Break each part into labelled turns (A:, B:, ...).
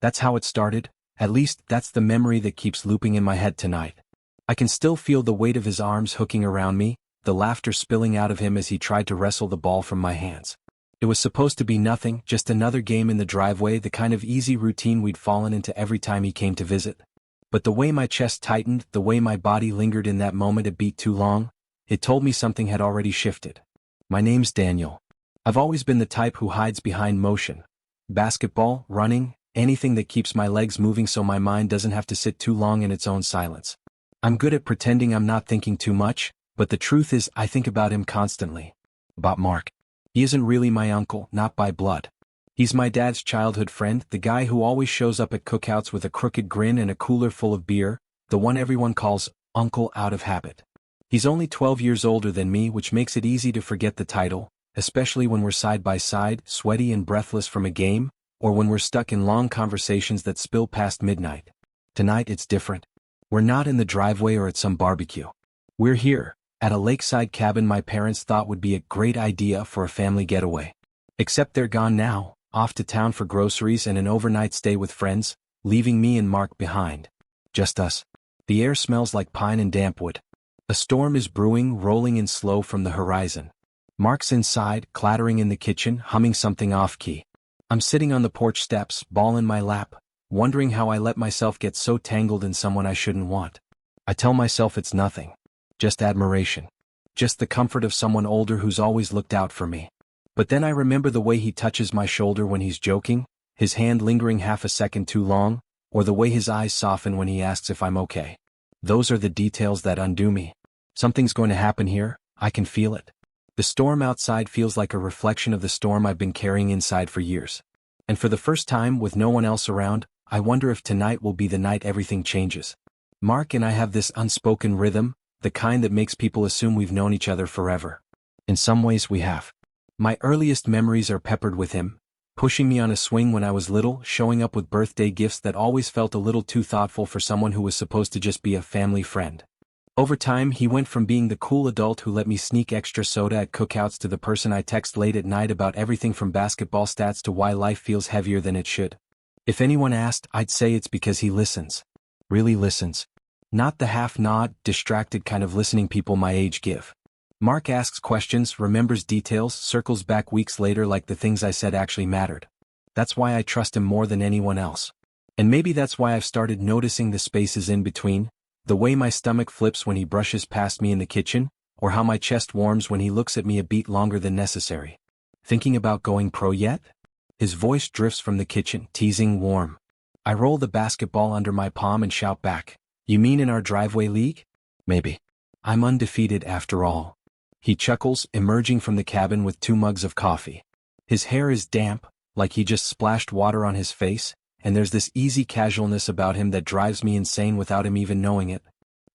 A: That's how it started. At least, that's the memory that keeps looping in my head tonight. I can still feel the weight of his arms hooking around me, the laughter spilling out of him as he tried to wrestle the ball from my hands. It was supposed to be nothing, just another game in the driveway, the kind of easy routine we'd fallen into every time he came to visit. But the way my chest tightened, the way my body lingered in that moment a beat too long, it told me something had already shifted. My name's Daniel. I've always been the type who hides behind motion. Basketball, running, anything that keeps my legs moving so my mind doesn't have to sit too long in its own silence. I'm good at pretending I'm not thinking too much, but the truth is I think about him constantly. About Mark. He isn't really my uncle, not by blood. He's my dad's childhood friend, the guy who always shows up at cookouts with a crooked grin and a cooler full of beer, the one everyone calls Uncle out of habit. He's only 12 years older than me, which makes it easy to forget the title, especially when we're side by side, sweaty and breathless from a game, or when we're stuck in long conversations that spill past midnight. Tonight it's different. We're not in the driveway or at some barbecue. We're here, at a lakeside cabin my parents thought would be a great idea for a family getaway. Except they're gone now, off to town for groceries and an overnight stay with friends, leaving me and Mark behind. Just us. The air smells like pine and damp wood. A storm is brewing, rolling in slow from the horizon. Mark's inside, clattering in the kitchen, humming something off-key. I'm sitting on the porch steps, ball in my lap, wondering how I let myself get so tangled in someone I shouldn't want. I tell myself it's nothing. Just admiration. Just the comfort of someone older who's always looked out for me. But then I remember the way he touches my shoulder when he's joking, his hand lingering half a second too long, or the way his eyes soften when he asks if I'm okay. Those are the details that undo me. Something's going to happen here, I can feel it. The storm outside feels like a reflection of the storm I've been carrying inside for years. And for the first time, with no one else around, I wonder if tonight will be the night everything changes. Mark and I have this unspoken rhythm, the kind that makes people assume we've known each other forever. In some ways we have. My earliest memories are peppered with him, pushing me on a swing when I was little, showing up with birthday gifts that always felt a little too thoughtful for someone who was supposed to just be a family friend. Over time, he went from being the cool adult who let me sneak extra soda at cookouts to the person I text late at night about everything from basketball stats to why life feels heavier than it should. If anyone asked, I'd say it's because he listens. Really listens. Not the half-nod, distracted kind of listening people my age give. Mark asks questions, remembers details, circles back weeks later like the things I said actually mattered. That's why I trust him more than anyone else. And maybe that's why I've started noticing the spaces in between, the way my stomach flips when he brushes past me in the kitchen, or how my chest warms when he looks at me a beat longer than necessary. Thinking about going pro yet? His voice drifts from the kitchen, teasing warm. I roll the basketball under my palm and shout back, "You mean in our driveway league?" "Maybe. I'm undefeated after all." He chuckles, emerging from the cabin with 2 mugs of coffee. His hair is damp, like he just splashed water on his face, and there's this easy casualness about him that drives me insane without him even knowing it.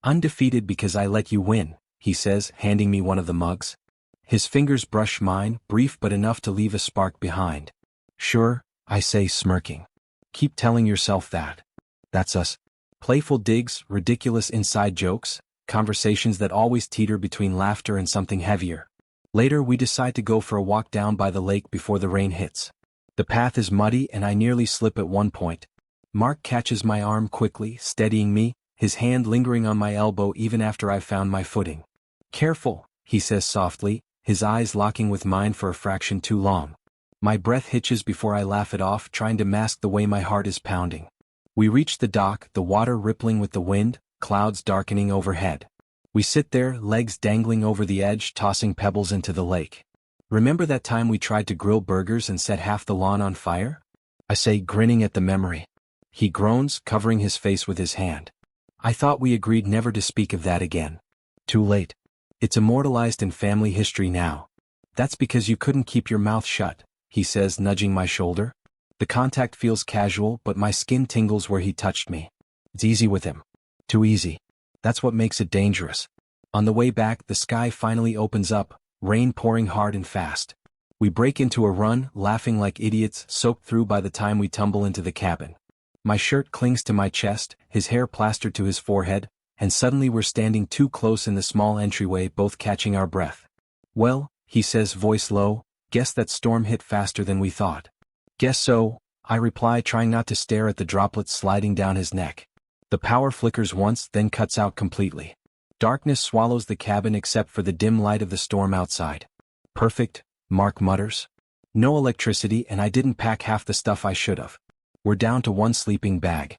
A: "Undefeated because I let you win," he says, handing me one of the mugs. His fingers brush mine, brief but enough to leave a spark behind. "Sure," I say, smirking. "Keep telling yourself that. That's us." Playful digs, ridiculous inside jokes, conversations that always teeter between laughter and something heavier. Later we decide to go for a walk down by the lake before the rain hits. The path is muddy and I nearly slip at one point. Mark catches my arm quickly, steadying me, his hand lingering on my elbow even after I've found my footing. "Careful," he says softly, his eyes locking with mine for a fraction too long. My breath hitches before I laugh it off, trying to mask the way my heart is pounding. We reach the dock, the water rippling with the wind, clouds darkening overhead. We sit there, legs dangling over the edge, tossing pebbles into the lake. "Remember that time we tried to grill burgers and set half the lawn on fire?" I say, grinning at the memory. He groans, covering his face with his hand. "I thought we agreed never to speak of that again." "Too late. It's immortalized in family history now." "That's because you couldn't keep your mouth shut," he says, nudging my shoulder. The contact feels casual, but my skin tingles where he touched me. It's easy with him. Too easy. That's what makes it dangerous. On the way back, the sky finally opens up, rain pouring hard and fast. We break into a run, laughing like idiots, soaked through by the time we tumble into the cabin. My shirt clings to my chest, his hair plastered to his forehead, and suddenly we're standing too close in the small entryway, both catching our breath. "Well," he says, voice low, "guess that storm hit faster than we thought." "Guess so," I reply, trying not to stare at the droplets sliding down his neck. The power flickers once, then cuts out completely. Darkness swallows the cabin except for the dim light of the storm outside. Perfect, Mark mutters. No electricity, and I didn't pack half the stuff I should've. We're down to one sleeping bag.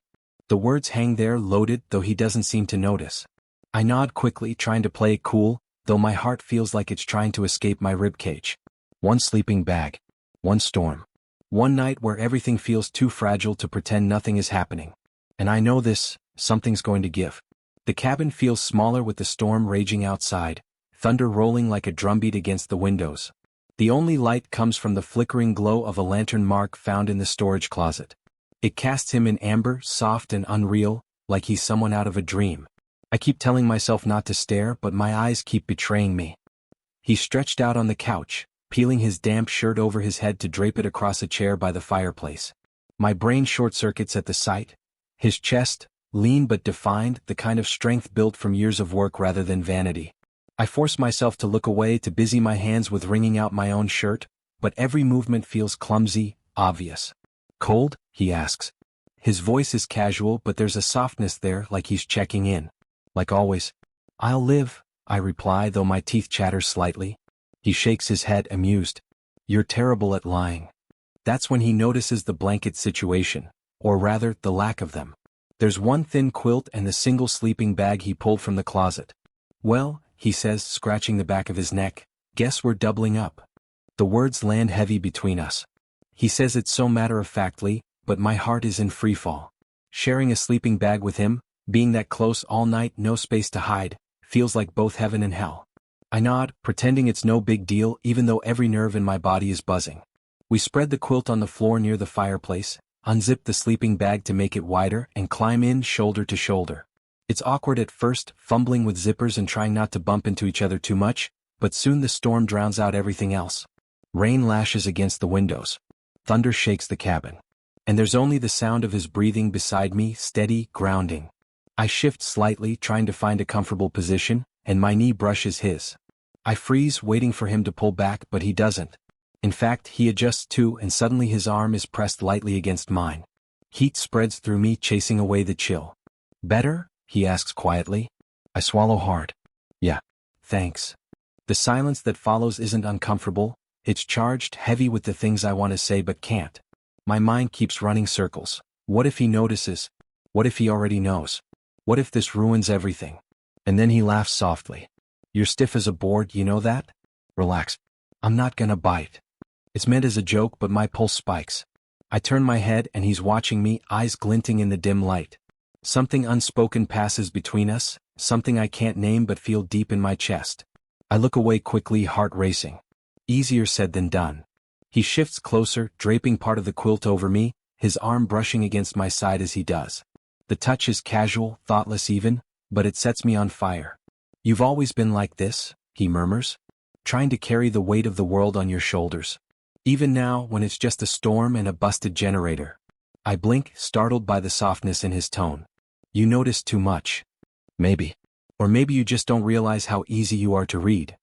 A: The words hang there loaded, though he doesn't seem to notice. I nod quickly, trying to play it cool, though my heart feels like it's trying to escape my ribcage. One sleeping bag. One storm. One night where everything feels too fragile to pretend nothing is happening. And I know this, something's going to give. The cabin feels smaller with the storm raging outside, thunder rolling like a drumbeat against the windows. The only light comes from the flickering glow of a lantern Mark found in the storage closet. It casts him in amber, soft and unreal, like he's someone out of a dream. I keep telling myself not to stare, but my eyes keep betraying me. He's stretched out on the couch, peeling his damp shirt over his head to drape it across a chair by the fireplace. My brain short-circuits at the sight. His chest, lean but defined, the kind of strength built from years of work rather than vanity. I force myself to look away, to busy my hands with wringing out my own shirt, but every movement feels clumsy, obvious. "Cold?" he asks. His voice is casual, but there's a softness there, like he's checking in. Like always. "I'll live," I reply, though my teeth chatter slightly. He shakes his head, amused. "You're terrible at lying." That's when he notices the blanket situation, or rather, the lack of them. There's one thin quilt and the single sleeping bag he pulled from the closet. "Well," he says, scratching the back of his neck, "guess we're doubling up." The words land heavy between us. He says it so matter-of-factly, but my heart is in freefall. Sharing a sleeping bag with him, being that close all night, no space to hide, feels like both heaven and hell. I nod, pretending it's no big deal even though every nerve in my body is buzzing. We spread the quilt on the floor near the fireplace, unzip the sleeping bag to make it wider, and climb in shoulder to shoulder. It's awkward at first, fumbling with zippers and trying not to bump into each other too much, but soon the storm drowns out everything else. Rain lashes against the windows. Thunder shakes the cabin. And there's only the sound of his breathing beside me, steady, grounding. I shift slightly, trying to find a comfortable position, and my knee brushes his. I freeze, waiting for him to pull back, but he doesn't. In fact, he adjusts too, and suddenly his arm is pressed lightly against mine. Heat spreads through me, chasing away the chill. "Better?" he asks quietly. I swallow hard. "Yeah. Thanks." The silence that follows isn't uncomfortable, it's charged, heavy with the things I want to say but can't. My mind keeps running circles. What if he notices? What if he already knows? What if this ruins everything? And then he laughs softly. "You're stiff as a board, you know that? Relax. I'm not gonna bite." It's meant as a joke, but my pulse spikes. I turn my head and he's watching me, eyes glinting in the dim light. Something unspoken passes between us, something I can't name but feel deep in my chest. I look away quickly, heart racing. Easier said than done. He shifts closer, draping part of the quilt over me, his arm brushing against my side as he does. The touch is casual, thoughtless even, but it sets me on fire. "You've always been like this," he murmurs. "Trying to carry the weight of the world on your shoulders. Even now, when it's just a storm and a busted generator." I blink, startled by the softness in his tone. "You notice too much. Maybe. Or maybe you just don't realize how easy you are to read."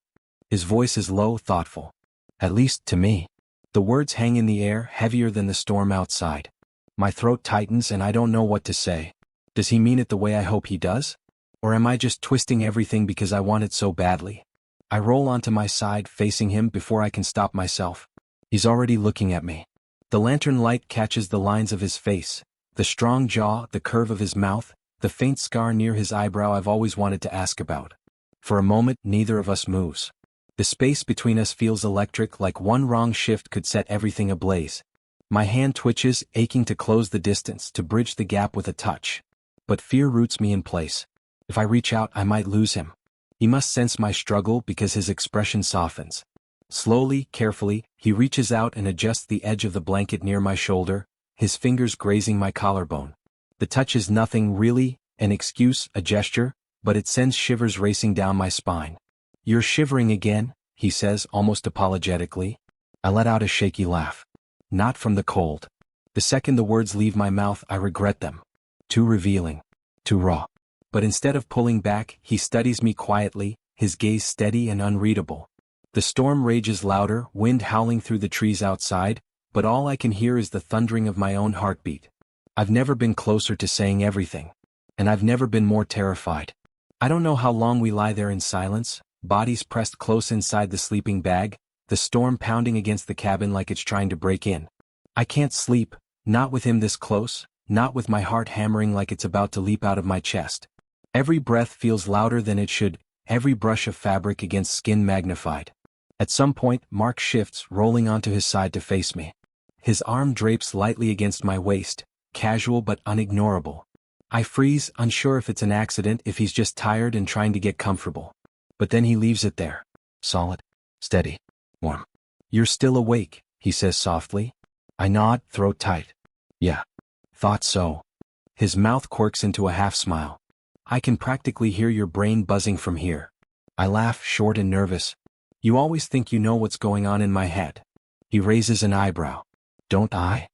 A: His voice is low, thoughtful. "At least to me." The words hang in the air, heavier than the storm outside. My throat tightens and I don't know what to say. Does he mean it the way I hope he does? Or am I just twisting everything because I want it so badly? I roll onto my side, facing him before I can stop myself. He's already looking at me. The lantern light catches the lines of his face, the strong jaw, the curve of his mouth, the faint scar near his eyebrow I've always wanted to ask about. For a moment, neither of us moves. The space between us feels electric, like one wrong shift could set everything ablaze. My hand twitches, aching to close the distance, to bridge the gap with a touch. But fear roots me in place. If I reach out, I might lose him. He must sense my struggle because his expression softens. Slowly, carefully, he reaches out and adjusts the edge of the blanket near my shoulder, his fingers grazing my collarbone. The touch is nothing really, an excuse, a gesture, but it sends shivers racing down my spine. "You're shivering again," he says, almost apologetically. I let out a shaky laugh. Not from the cold. The second the words leave my mouth, I regret them. Too revealing. Too raw. But instead of pulling back, he studies me quietly, his gaze steady and unreadable. The storm rages louder, wind howling through the trees outside, but all I can hear is the thundering of my own heartbeat. I've never been closer to saying everything. And I've never been more terrified. I don't know how long we lie there in silence, bodies pressed close inside the sleeping bag, the storm pounding against the cabin like it's trying to break in. I can't sleep, not with him this close, not with my heart hammering like it's about to leap out of my chest. Every breath feels louder than it should, every brush of fabric against skin magnified. At some point, Mark shifts, rolling onto his side to face me. His arm drapes lightly against my waist, casual but unignorable. I freeze, unsure if it's an accident, if he's just tired and trying to get comfortable. But then he leaves it there. Solid, steady, warm. "You're still awake," he says softly. I nod, throat tight. "Yeah. Thought so." His mouth quirks into a half smile. "I can practically hear your brain buzzing from here." I laugh, short and nervous. "You always think you know what's going on in my head." He raises an eyebrow. "Don't I?"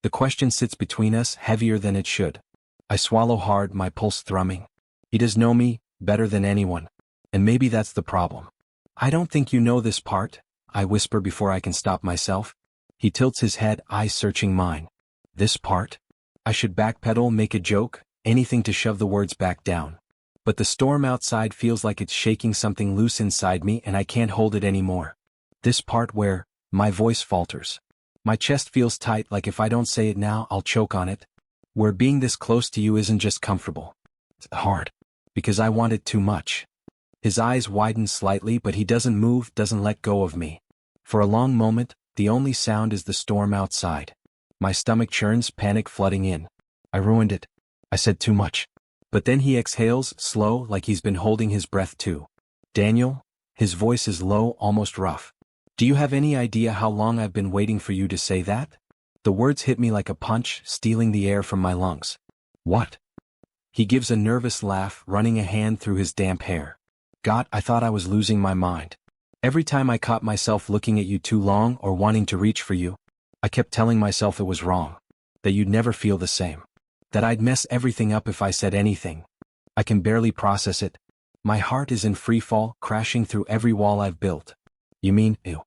A: The question sits between us, heavier than it should. I swallow hard, my pulse thrumming. He does know me, better than anyone. And maybe that's the problem. "I don't think you know this part," I whisper before I can stop myself. He tilts his head, eyes searching mine. "This part?" I should backpedal, make a joke, anything to shove the words back down. But the storm outside feels like it's shaking something loose inside me and I can't hold it anymore. "This part where," my voice falters. My chest feels tight, like if I don't say it now, I'll choke on it. "Where being this close to you isn't just comfortable. It's hard. Because I want it too much." His eyes widen slightly, but he doesn't move, doesn't let go of me. For a long moment, the only sound is the storm outside. My stomach churns, panic flooding in. I ruined it. I said too much. But then he exhales, slow, like he's been holding his breath too. "Daniel?" His voice is low, almost rough. "Do you have any idea how long I've been waiting for you to say that?" The words hit me like a punch, stealing the air from my lungs. "What?" He gives a nervous laugh, running a hand through his damp hair. "God, I thought I was losing my mind. Every time I caught myself looking at you too long or wanting to reach for you, I kept telling myself it was wrong. That you'd never feel the same. That I'd mess everything up if I said anything. I can barely process it. My heart is in freefall, crashing through every wall I've built." "You mean, ew?"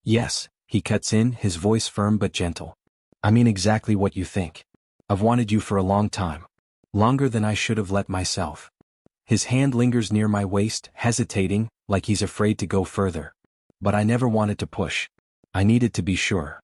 A: "Yes," he cuts in, his voice firm but gentle. "I mean exactly what you think. I've wanted you for a long time. Longer than I should have let myself." His hand lingers near my waist, hesitating, like he's afraid to go further. But I never wanted to push. I needed to be sure.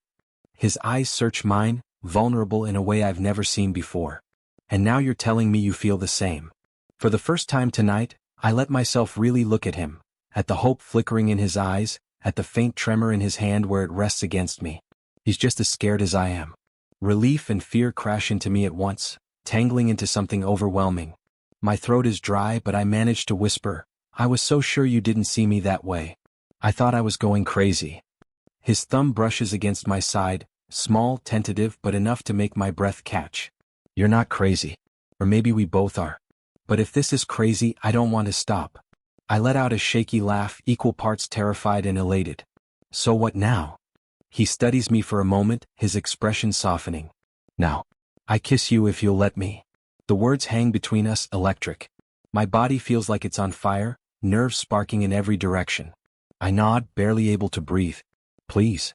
A: His eyes search mine, vulnerable in a way I've never seen before. "And now you're telling me you feel the same." For the first time tonight, I let myself really look at him, at the hope flickering in his eyes, at the faint tremor in his hand where it rests against me. He's just as scared as I am. Relief and fear crash into me at once, tangling into something overwhelming. My throat is dry, but I manage to whisper, "I was so sure you didn't see me that way. I thought I was going crazy." His thumb brushes against my side, small, tentative, but enough to make my breath catch. "You're not crazy. Or maybe we both are. But if this is crazy, I don't want to stop." I let out a shaky laugh, equal parts terrified and elated. "So what now?" He studies me for a moment, his expression softening. "Now, I kiss you if you'll let me." The words hang between us, electric. My body feels like it's on fire, nerves sparking in every direction. I nod, barely able to breathe. "Please."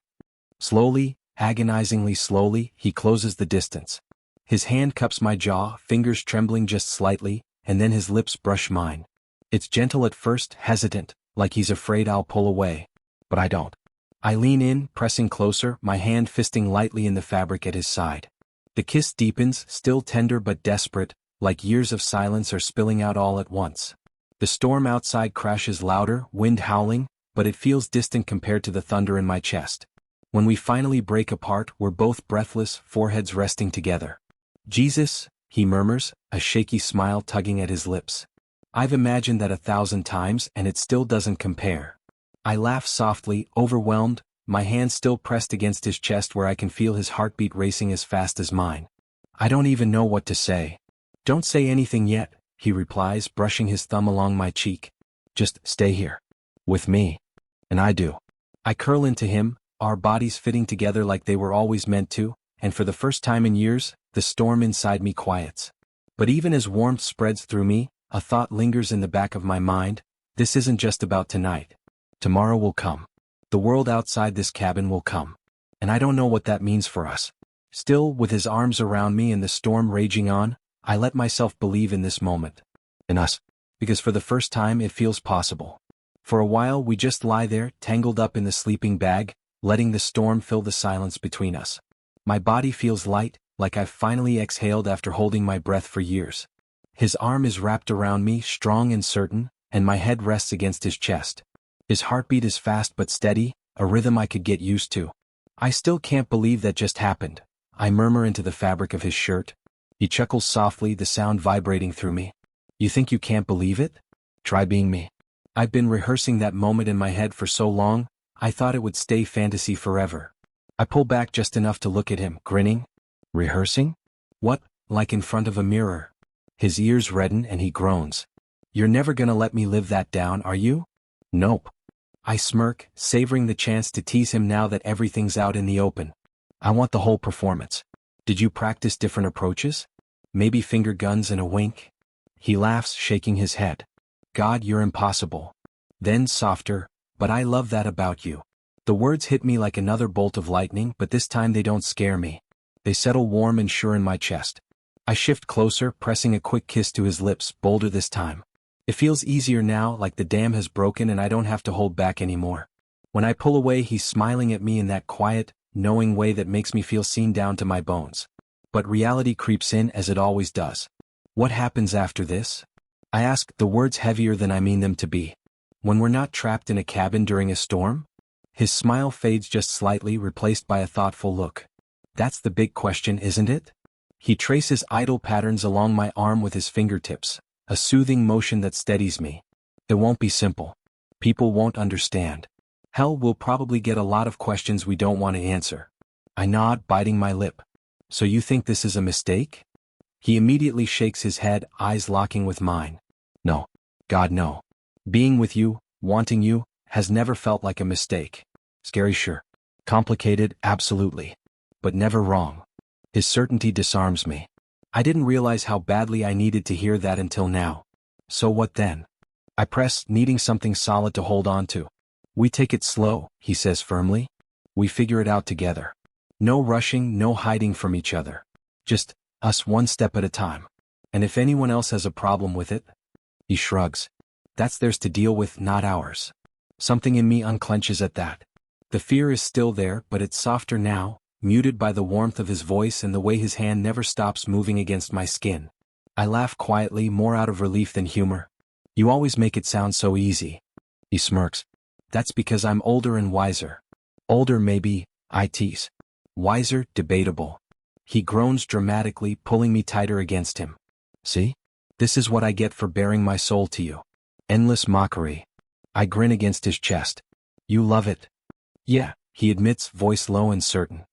A: Slowly, agonizingly slowly, he closes the distance. His hand cups my jaw, fingers trembling just slightly, and then his lips brush mine. It's gentle at first, hesitant, like he's afraid I'll pull away. But I don't. I lean in, pressing closer, my hand fisting lightly in the fabric at his side. The kiss deepens, still tender but desperate, like years of silence are spilling out all at once. The storm outside crashes louder, wind howling, but it feels distant compared to the thunder in my chest. When we finally break apart, we're both breathless, foreheads resting together. "Jesus," he murmurs, a shaky smile tugging at his lips. I've imagined that 1,000 times and it still doesn't compare. I laugh softly, overwhelmed, my hand still pressed against his chest where I can feel his heartbeat racing as fast as mine. I don't even know what to say. "Don't say anything yet," he replies, brushing his thumb along my cheek. "Just stay here. With me." And I do. I curl into him, our bodies fitting together like they were always meant to, and for the first time in years, the storm inside me quiets. But even as warmth spreads through me, a thought lingers in the back of my mind. This isn't just about tonight. Tomorrow will come. The world outside this cabin will come. and I don't know what that means for us. Still, with his arms around me and the storm raging on, I let myself believe in this moment. In us. Because for the first time it feels possible. For a while we just lie there, tangled up in the sleeping bag, letting the storm fill the silence between us. My body feels light, like I've finally exhaled after holding my breath for years. His arm is wrapped around me, strong and certain, and my head rests against his chest. His heartbeat is fast but steady, a rhythm I could get used to. I still can't believe that just happened. I murmur into the fabric of his shirt. He chuckles softly, the sound vibrating through me. You think you can't believe it? Try being me. I've been rehearsing that moment in my head for so long, I thought it would stay fantasy forever. I pull back just enough to look at him, grinning. Rehearsing? What, like in front of a mirror? His ears redden and he groans. You're never gonna let me live that down, are you? Nope. I smirk, savoring the chance to tease him now that everything's out in the open. I want the whole performance. Did you practice different approaches? Maybe finger guns and a wink? He laughs, shaking his head. God, you're impossible. Then softer, but I love that about you. The words hit me like another bolt of lightning, but this time they don't scare me. They settle warm and sure in my chest. I shift closer, pressing a quick kiss to his lips, bolder this time. It feels easier now, like the dam has broken and I don't have to hold back anymore. When I pull away, he's smiling at me in that quiet, knowing way that makes me feel seen down to my bones. But reality creeps in as it always does. What happens after this? I ask, the words heavier than I mean them to be. When we're not trapped in a cabin during a storm? His smile fades just slightly, replaced by a thoughtful look. That's the big question, isn't it? He traces idle patterns along my arm with his fingertips, a soothing motion that steadies me. It won't be simple. People won't understand. Hell, we'll probably get a lot of questions we don't want to answer. I nod, biting my lip. So you think this is a mistake? He immediately shakes his head, eyes locking with mine. No. God, no. Being with you, wanting you, has never felt like a mistake. Scary, sure. Complicated, absolutely. But never wrong. His certainty disarms me. I didn't realize how badly I needed to hear that until now. So what then? I press, needing something solid to hold on to. We take it slow, he says firmly. We figure it out together. No rushing, no hiding from each other. Just us one step at a time. And if anyone else has a problem with it? He shrugs. That's theirs to deal with, not ours. Something in me unclenches at that. The fear is still there, but it's softer now, muted by the warmth of his voice and the way his hand never stops moving against my skin. I laugh quietly, more out of relief than humor. You always make it sound so easy. He smirks. That's because I'm older and wiser. Older maybe, I tease. Wiser, debatable. He groans dramatically, pulling me tighter against him. See? This is what I get for baring my soul to you. Endless mockery. I grin against his chest. You love it. Yeah, he admits, voice low and certain.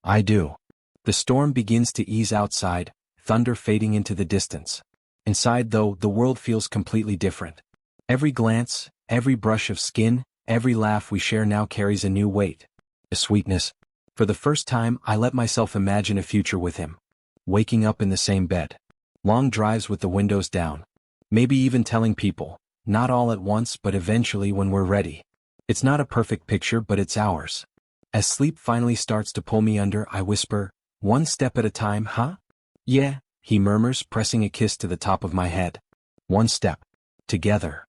A: I do. The storm begins to ease outside, thunder fading into the distance. Inside, though, the world feels completely different. Every glance, every brush of skin, every laugh we share now carries a new weight. A sweetness. For the first time, I let myself imagine a future with him. Waking up in the same bed. Long drives with the windows down. Maybe even telling people, not all at once but eventually when we're ready. It's not a perfect picture, but it's ours. As sleep finally starts to pull me under, I whisper, one step at a time, huh? Yeah, he murmurs, pressing a kiss to the top of my head. One step. Together.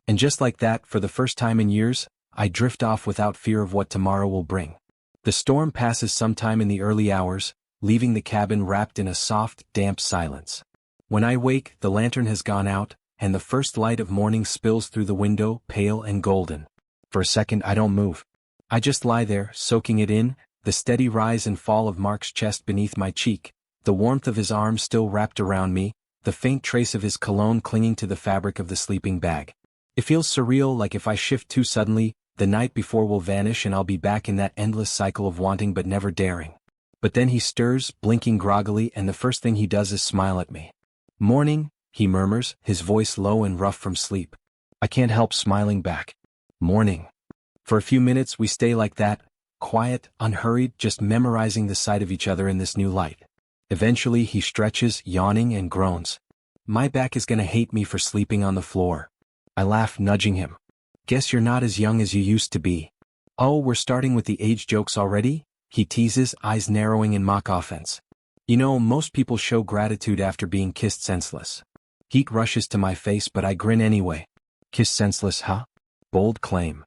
A: And just like that, for the first time in years, I drift off without fear of what tomorrow will bring. The storm passes sometime in the early hours, leaving the cabin wrapped in a soft, damp silence. When I wake, the lantern has gone out, and the first light of morning spills through the window, pale and golden. For a second, I don't move. I just lie there, soaking it in, the steady rise and fall of Mark's chest beneath my cheek, the warmth of his arms still wrapped around me, the faint trace of his cologne clinging to the fabric of the sleeping bag. It feels surreal, like if I shift too suddenly, the night before will vanish and I'll be back in that endless cycle of wanting but never daring. But then he stirs, blinking groggily, and the first thing he does is smile at me. Morning, he murmurs, his voice low and rough from sleep. I can't help smiling back. Morning. For a few minutes we stay like that, quiet, unhurried, just memorizing the sight of each other in this new light. Eventually he stretches, yawning, and groans. My back is gonna hate me for sleeping on the floor. I laugh, nudging him. Guess you're not as young as you used to be. Oh, we're starting with the age jokes already? he teases, eyes narrowing in mock offense. You know, most people show gratitude after being kissed senseless. Heat rushes to my face but I grin anyway. Kiss senseless, huh? Bold claim.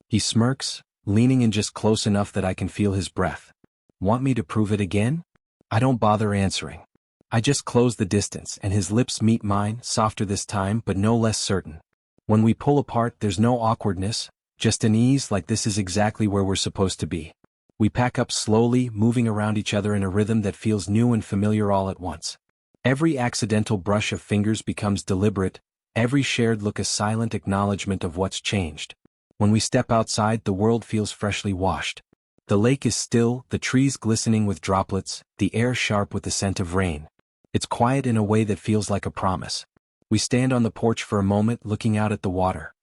A: He smirks, leaning in just close enough that I can feel his breath. Want me to prove it again? I don't bother answering. I just close the distance and his lips meet mine, softer this time but no less certain. When we pull apart there's no awkwardness, just an ease like this is exactly where we're supposed to be. We pack up slowly, moving around each other in a rhythm that feels new and familiar all at once. Every accidental brush of fingers becomes deliberate, every shared look a silent acknowledgement of what's changed. When we step outside the world feels freshly washed. The lake is still, the trees glistening with droplets, the air sharp with the scent of rain. It's quiet in a way that feels like a promise. We stand on the porch for a moment looking out at the water.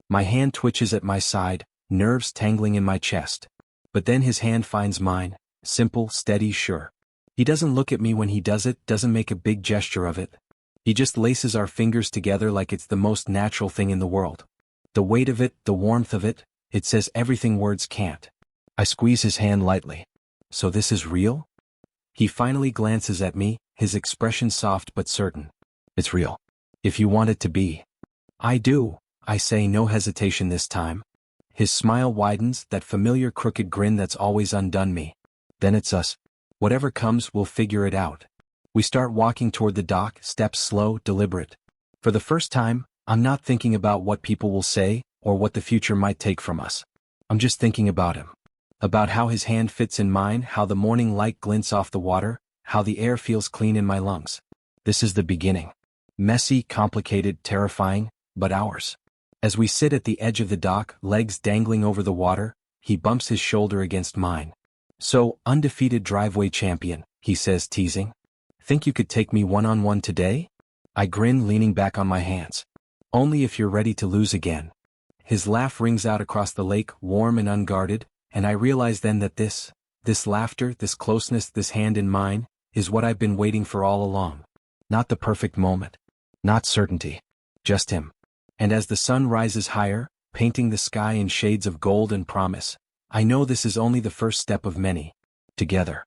A: My hand twitches at my side, nerves tangling in my chest. But then his hand finds mine, simple, steady, sure. He doesn't look at me when he does it, doesn't make a big gesture of it. He just laces our fingers together like it's the most natural thing in the world. The weight of it, the warmth of it, it says everything words can't. I squeeze his hand lightly. So this is real? He finally glances at me, his expression soft but certain. It's real. If you want it to be. I do, I say, no hesitation this time. His smile widens, that familiar crooked grin that's always undone me. Then it's us. Whatever comes, we'll figure it out. We start walking toward the dock, steps slow, deliberate. For the first time, I'm not thinking about what people will say, or what the future might take from us. I'm just thinking about him. About how his hand fits in mine, how the morning light glints off the water, how the air feels clean in my lungs. This is the beginning. Messy, complicated, terrifying, but ours. As we sit at the edge of the dock, legs dangling over the water, he bumps his shoulder against mine. So, undefeated driveway champion, he says, teasing. Think you could take me one-on-one today? I grin, leaning back on my hands. Only if you're ready to lose again. His laugh rings out across the lake, warm and unguarded, and I realize then that this laughter, this closeness, this hand in mine, is what I've been waiting for all along. Not the perfect moment. Not certainty. Just him. And as the sun rises higher, painting the sky in shades of gold and promise, I know this is only the first step of many. Together.